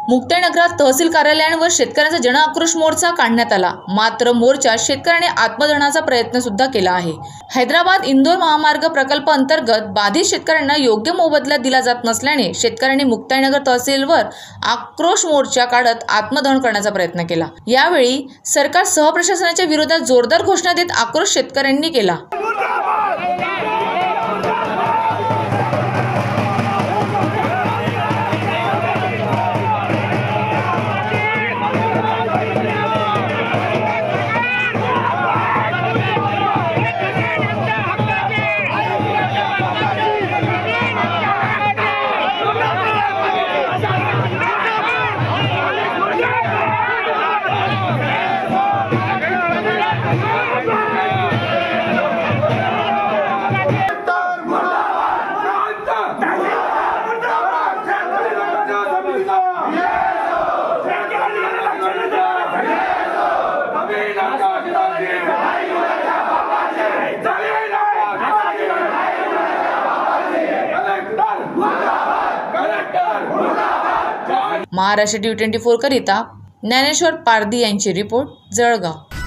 मुक्ताईनगरात तहसील कार्यालयांवर शेतकऱ्यांचा जनआक्रोश मोर्चा काढण्यात आला। मात्र मोर्चात शेतकऱ्यांनी आत्मदहनाचा प्रयत्न सुद्धा केला आहे। हैदराबाद इंदोर महामार्ग प्रकल्प अंतर्गत बाधित शेतकऱ्यांना योग्य मोबदला दिला जात नसल्याने शेतकऱ्यांनी मुक्ताईनगर तहसीलवर आक्रोश मोर्चा काढत आत्मदहन करण्याचा प्रयत्न केला। यावेळी सरकार सहप्रशासनाच्या विरोधात जोरदार घोषणा देत आक्रोश शेतकऱ्यांनी केला। महाराष्ट्र T24 करिता ज्ञानेश्वर पारधी यांची रिपोर्ट, जळगाव।